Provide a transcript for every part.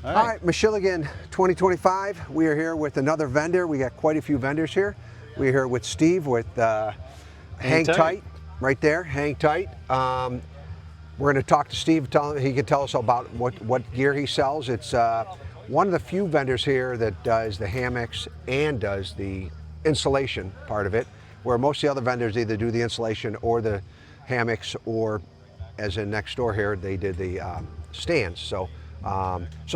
All right, MiCHILIgan 2025. We are here with another vendor. We got quite a few vendors here. We're here with Steve with HangTight, right there, HangTight. We're going to talk to Steve. He can tell us about what gear he sells. It's one of the few vendors here that does the hammocks and does the installation part of it, where most of the other vendors either do the installation or the hammocks, or as in next door here, they did the stands. So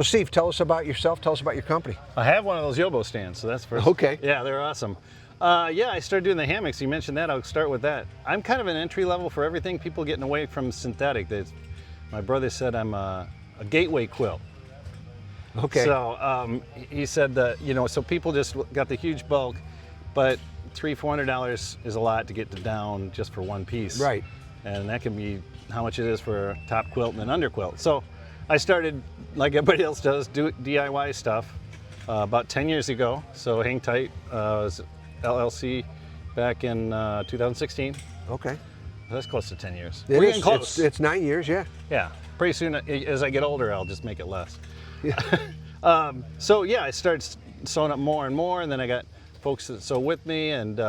Steve, tell us about yourself. Tell us about your company. I have one of those Yobo stands, so that's first. Okay. Yeah, they're awesome. Yeah, I started doing the hammocks. You mentioned that. I'll start with that. I'm kind of an entry level for everything. People getting away from synthetic. My brother said I'm a gateway quilt. Okay. So he said that, so people just got the huge bulk, but $300-400 is a lot to get to down just for one piece. Right. And that can be how much it is for a top quilt and an under quilt. So I started, like everybody else does, do DIY stuff about 10 years ago. So HangTight was LLC back in 2016. Okay. That's close to 10 years. We're getting close. It's 9 years, yeah. Yeah. Pretty soon, as I get older, I'll just make it less. Yeah. So yeah, I started sewing up more and more, and then I got folks that sew with me, and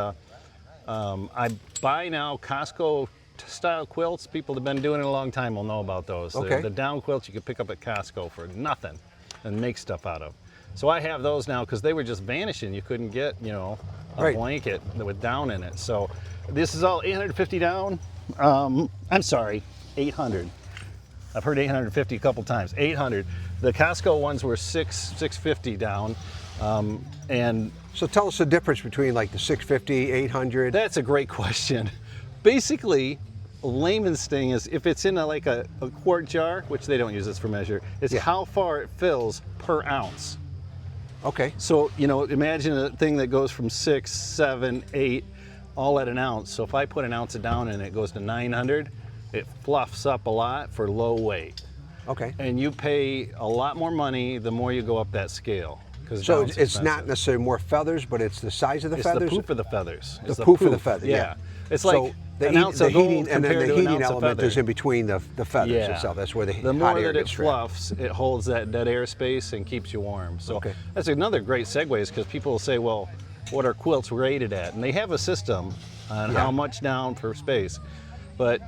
I buy now Costco style quilts. People that have been doing it a long time will know about those. Okay. The down quilts you could pick up at Costco for nothing and make stuff out of. So I have those now because they were just vanishing. You couldn't get, a Right. blanket with down in it. So this is all 850 down. I'm sorry, 800. I've heard 850 a couple times. 800. The Costco ones were 650 down. And so tell us the difference between like the 650, 800. that's a great question. Basically, layman's thing is if it's in a quart jar, which they don't use this for measure, it's how far it fills per ounce. Okay. So, imagine a thing that goes from 6, 7, 8, all at an ounce. So if I put an ounce of down in it goes to 900, it fluffs up a lot for low weight. Okay. And you pay a lot more money the more you go up that scale. So it's not necessarily more feathers, but it's the size of the feathers? It's the poof of the feathers. The poof of the feather, yeah. It's so like an ounce of heating, gold and then compared the to an heating ounce of element feather. is in between the feathers itself. That's where the more hot air that it gets trapped. fluffs, it holds that air space and keeps you warm. So Okay. that's another great segue, is because people will say, well, what are quilts rated at? And they have a system on how much down per space. But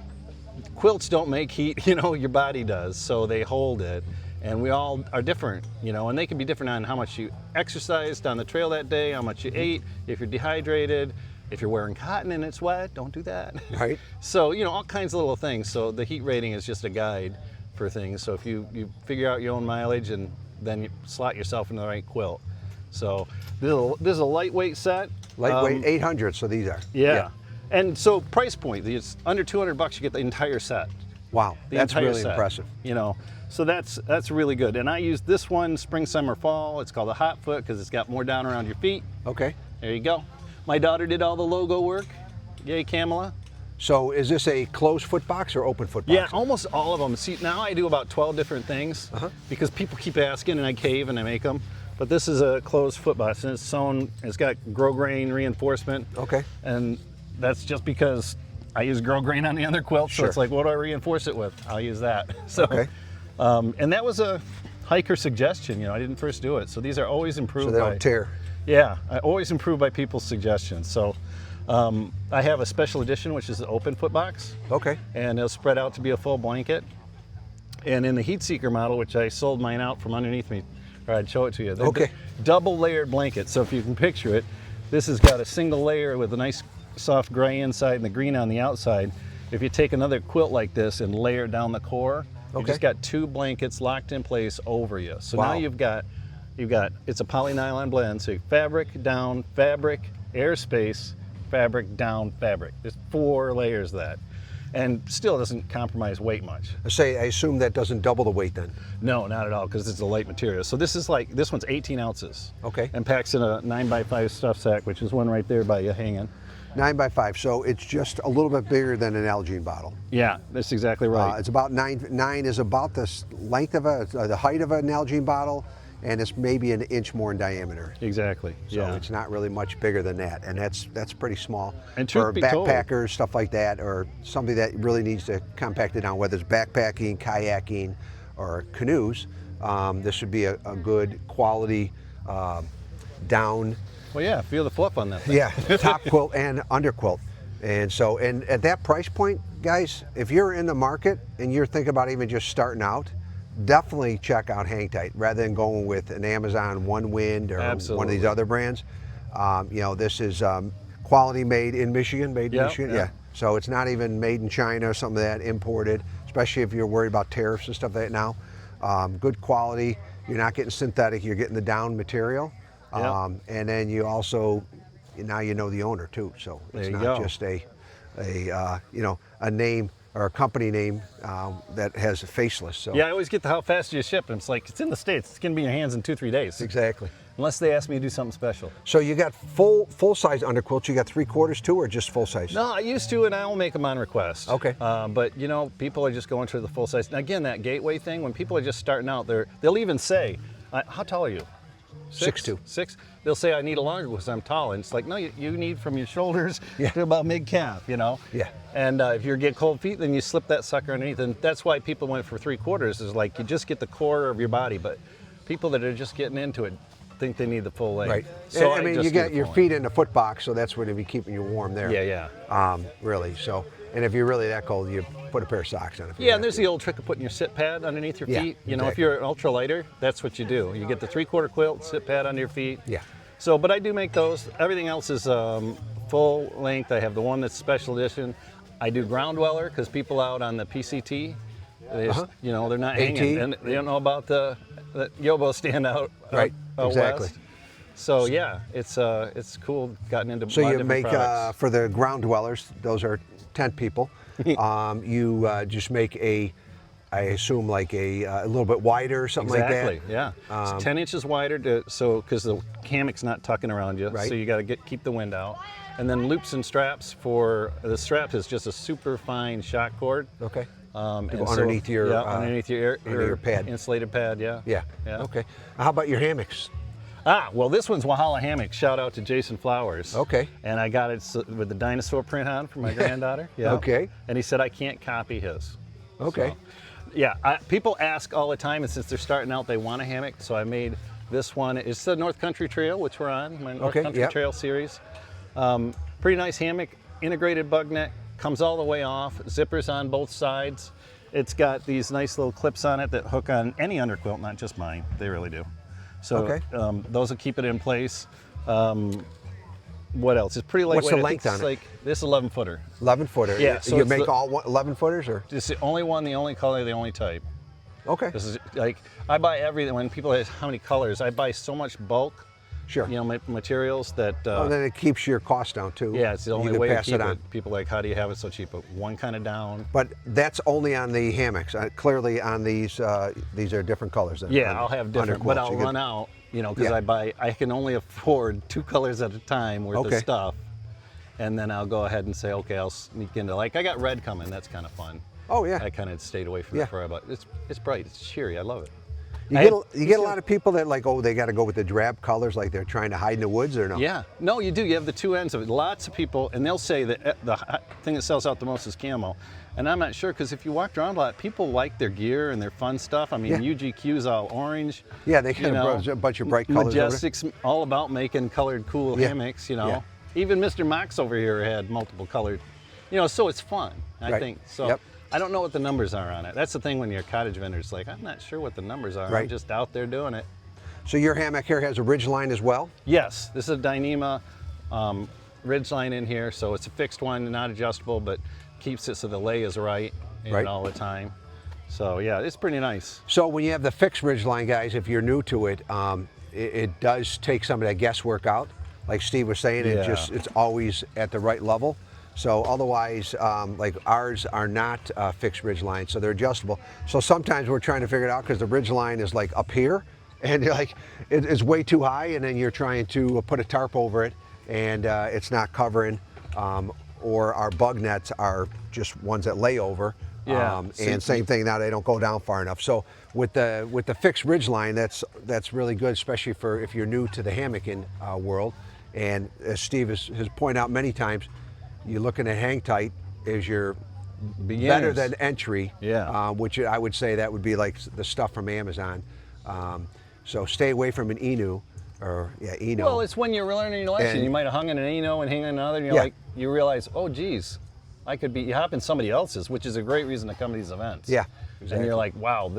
quilts don't make heat, your body does, so they hold it. And we all are different, and they can be different on how much you exercised on the trail that day, how much you ate, if you're dehydrated, if you're wearing cotton and it's wet, don't do that. Right. So, all kinds of little things. So the heat rating is just a guide for things. So if you figure out your own mileage, and then you slot yourself into the right quilt. So this is a lightweight set. Lightweight, 800, so these are. Yeah. And so price point, it's under $200, you get the entire set. Wow, that's really set, impressive. So that's really good. And I use this one spring, summer, fall. It's called a hot foot because it's got more down around your feet. Okay. There you go. My daughter did all the logo work. Yay, Kamala. So is this a closed foot box or open foot box? Yeah, almost all of them. See, now I do about 12 different things because people keep asking, and I cave and I make them. But this is a closed foot box, and it's sewn. It's got grain reinforcement. Okay. And that's just because I use grain on the other quilt, so it's like, what do I reinforce it with? I'll use that. So, okay. And that was a hiker suggestion. I didn't first do it, so these are always improved. So they don't tear. Yeah, I always improve by people's suggestions. So I have a special edition, which is the open foot box. Okay. And it'll spread out to be a full blanket. And in the heat seeker model, which I sold mine out from underneath me, or I'd show it to you. Okay. Double layered blanket. So if you can picture it, this has got a single layer with a nice soft gray inside and the green on the outside. If you take another quilt like this and layer down the core, you've just got two blankets locked in place over you. So now you've got, it's a polynylon blend, so fabric, down, fabric, airspace, fabric, down, fabric. There's 4 layers of that. And still doesn't compromise weight much. I assume that doesn't double the weight then? No, not at all, because it's a light material. So this one's 18 ounces. Okay. And packs in a 9x5 stuff sack, which is one right there by you hanging. 9x5, so it's just a little bit bigger than an Nalgene bottle. Yeah, that's exactly right. It's about 9 is about the length of the height of an Nalgene bottle, and it's maybe an inch more in diameter. Exactly. So it's not really much bigger than that, and that's pretty small. And for truth be told, backpackers, stuff like that, or somebody that really needs to compact it down, whether it's backpacking, kayaking, or canoes, this would be a good quality down. Well, yeah, feel the fluff on that thing. Yeah, top quilt and under quilt. And so, and at that price point, guys, if you're in the market and you're thinking about even just starting out, definitely check out HangTight rather than going with an Amazon One Wind or one of these other brands. You know, this is quality made in Michigan, yeah. So it's not even made in China or something like that, imported, especially if you're worried about tariffs and stuff like that now. Good quality, you're not getting synthetic, you're getting the down material. And then you also, now you know the owner too, so it's not just a you know, a name or a company name that has a faceless. So yeah, I always get the how fast do you ship, and it's like, it's in the States, it's gonna be in your hands in 2-3 days. Exactly. Unless they ask me to do something special. So you got full size underquilts, you got 3/4 too, or just full size? No, I used to, and I will make them on request. Okay. But you know, people are just going to the full size. And again, that gateway thing, when people are just starting out, they'll even say, how tall are you? 6'2". 6? They'll say, I need a longer because I'm tall. And it's like, no, you need from your shoulders to about mid-calf, you know? Yeah. And if you get cold feet, then you slip that sucker underneath. And that's why people went for 3/4, is like, you just get the core of your body. But people that are just getting into it think they need the full length. Right. So I mean, you got your feet in the foot box, so that's what will be keeping you warm there. Yeah. Really, so, and if you're really that cold, you put a pair of socks on. Yeah, and there's the old trick of putting your sit pad underneath your feet. You know, if you're an ultralighter, that's what you do. You get the 3/4 quilt, sit pad under your feet. Yeah. So, but I do make those. Everything else is full length. I have the one that's special edition. I do ground dweller because people out on the PCT, they just, you know, they're not hanging, and they don't know about the Yobo stand out. Right. Exactly. West. So yeah, it's cool. Gotten into. So you make for the ground dwellers. Those are tent people. You just make I assume like a little bit wider or something like that. Exactly. Yeah. It's 10 inches wider, because the hammock's not tucking around you. Right. So you got to keep the wind out. And then loops and straps for the strap is just a super fine shock cord. Okay. Underneath your pad, insulated pad. Yeah. Okay. How about your hammocks? Well, this one's Wahala Hammock. Shout out to Jason Flowers. Okay. And I got it with the dinosaur print on for my granddaughter. Yeah. Okay. And he said I can't copy his. Okay. So, yeah. People ask all the time, and since they're starting out, they want a hammock. So I made this one. It's the North Country Trail, which we're on. My North Country Trail series. Pretty nice hammock. Integrated bug net. Comes all the way off. Zippers on both sides. It's got these nice little clips on it that hook on any underquilt, not just mine. They really do. So those will keep it in place. What else? It's pretty lightweight. What's the length on it? Like this 11-footer. 11-footer. Yeah. So you make all 11-footers, or? It's the only one, the only color, the only type. Okay. This is like, I buy everything. When people ask how many colors, I buy so much bulk. Sure. You know, materials that. Then it keeps your cost down too. Yeah, it's the only way to keep it. People like, how do you have it so cheap? But one kind of down. But that's only on the hammocks. Clearly on these are different colors. Yeah, I'll have different, but I'll run out. You know, because I can only afford 2 colors at a time worth of stuff. And then I'll go ahead and say, okay, I'll sneak into, like, I got red coming. That's kind of fun. Oh yeah. I kind of stayed away from it for a while, but it's bright, it's cheery. I love it. You get a lot of people that like, oh, they got to go with the drab colors, like they're trying to hide in the woods, or no? Yeah, no, you do. You have the two ends of it. Lots of people, and they'll say that the thing that sells out the most is camo. And I'm not sure, because if you walk around a lot, people like their gear and their fun stuff. I mean, UGQ's all orange. Yeah, they kind of a bunch of bright colors. Majestic's all about making colored, cool hammocks, you know. Yeah. Even Mr. Mox over here had multiple colored, you know, so it's fun, I think. So I don't know what the numbers are on it. That's the thing when you're a cottage vendor. It's like, I'm not sure what the numbers are. I'm just out there doing it. So your hammock here has a ridgeline as well? Yes, this is a Dyneema ridgeline in here. So it's a fixed one, not adjustable, but keeps it so the lay is right all the time. So yeah, it's pretty nice. So when you have the fixed ridgeline, guys, if you're new to it, it does take some of that guesswork out. Like Steve was saying, it's always at the right level. So otherwise, like ours are not fixed ridge lines, so they're adjustable. So sometimes we're trying to figure it out because the ridge line is like up here, and like it's way too high, and then you're trying to put a tarp over it, and it's not covering. Or our bug nets are just ones that lay over. And same thing now, they don't go down far enough. So with the fixed ridge line, that's really good, especially for if you're new to the hammocking world. And as Steve has pointed out many times, you're looking at HangTight as your better than entry. Yeah. Which I would say that would be like the stuff from Amazon. So stay away from an Inu, or Eno. Well, it's when you're learning your lesson. You might have hung in an Eno and hang in another, and you're like, you realize, oh, geez, I could be, you hop in somebody else's, which is a great reason to come to these events. Yeah, exactly. And you're like, wow,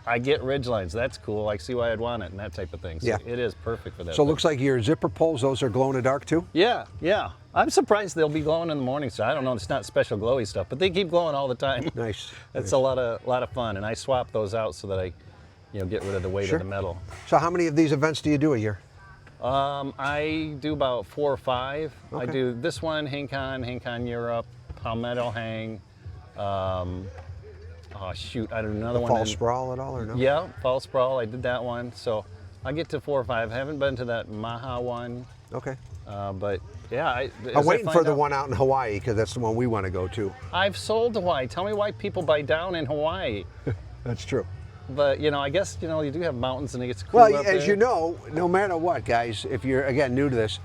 I get ridgelines. That's cool. I see why I'd want it, and that type of thing. So it is perfect for that. So it looks like your zipper pulls, those are glow in the dark too? Yeah, yeah. I'm surprised they'll be glowing in the morning, so I don't know. It's not special glowy stuff, but they keep glowing all the time. Nice. That's a lot of fun, and I swap those out so that I, get rid of the weight of the metal. So how many of these events do you do a year? I do about 4 or 5. Okay. I do this one, HangCon Europe, Palmetto Hang. Oh shoot, I do another one. Fall Sprawl at all or no? Yeah, Fall Sprawl. I did that one. So I get to 4 or 5. I haven't been to that Maha one. Okay. But yeah, I'm waiting for the one out in Hawaii because that's the one we want to go to. I've sold Hawaii. Tell me why people buy down in Hawaii. That's true. But I guess you do have mountains and it gets cool. Well, as you know, no matter what, guys, if you're again new to this,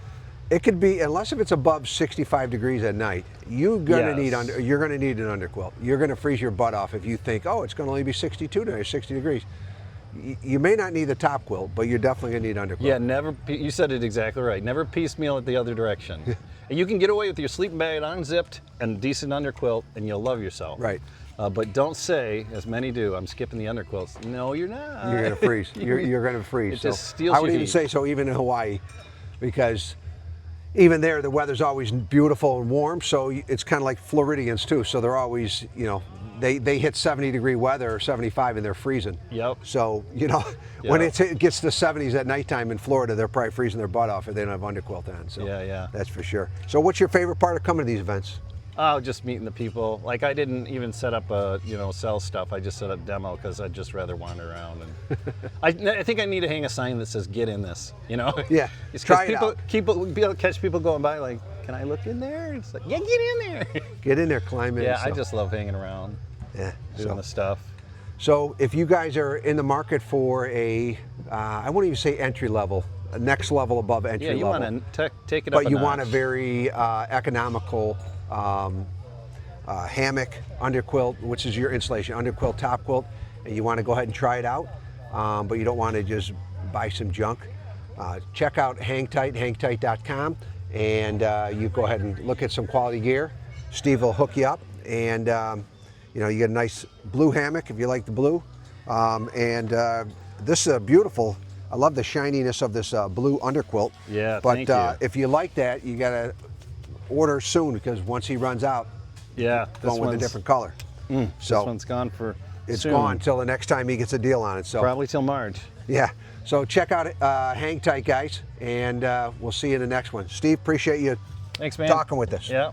it could be, unless if it's above 65 degrees at night, you're gonna need an underquilt. You're gonna freeze your butt off if you think, oh, it's gonna only be 62 today, 60 degrees. You may not need the top quilt, but you're definitely gonna need underquilt. Yeah, you said it exactly right. Never piecemeal it the other direction. And you can get away with your sleeping bag unzipped and a decent underquilt, and you'll love yourself. Right. But don't say, as many do, I'm skipping the underquilts. No, you're not. You're gonna freeze. You're gonna freeze. It just steals I would your even heat. say so even in Hawaii, because even there the weather's always beautiful and warm. So it's kind of like Floridians too. So they're always, they hit 70-degree weather or 75 and they're freezing. Yep. So when it gets to 70s at nighttime in Florida, they're probably freezing their butt off if they don't have underquilt on. So yeah, that's for sure. So what's your favorite part of coming to these events? Oh, just meeting the people. Like I didn't even set up a, sell stuff. I just set up demo because I'd just rather wander around. And I think I need to hang a sign that says "Get in this." Yeah. It's try it people, out. Be able to catch people going by like, "Can I look in there?" It's like, yeah, get in there. Get in there, climb in. Yeah, I just love hanging around. Yeah. Doing the stuff. So if you guys are in the market for I won't even say entry level, a next level above entry level. Yeah, you want to take it up. But you want a very economical hammock underquilt, which is your installation underquilt, top quilt, and you want to go ahead and try it out, but you don't want to just buy some junk. Check out HangTight, hangtight.com, and you go ahead and look at some quality gear. Steve will hook you up, and you get a nice blue hammock if you like the blue, and this is a beautiful. I love the shininess of this blue underquilt. Yeah, but thank you. If you like that, you gotta order soon because once he runs out, going with a different color. So this one's gone for soon. Gone till the next time he gets a deal on it. So probably till March. Yeah. So check out HangTight, guys, and we'll see you in the next one. Steve, appreciate you Thanks, man. talking with us. Yeah.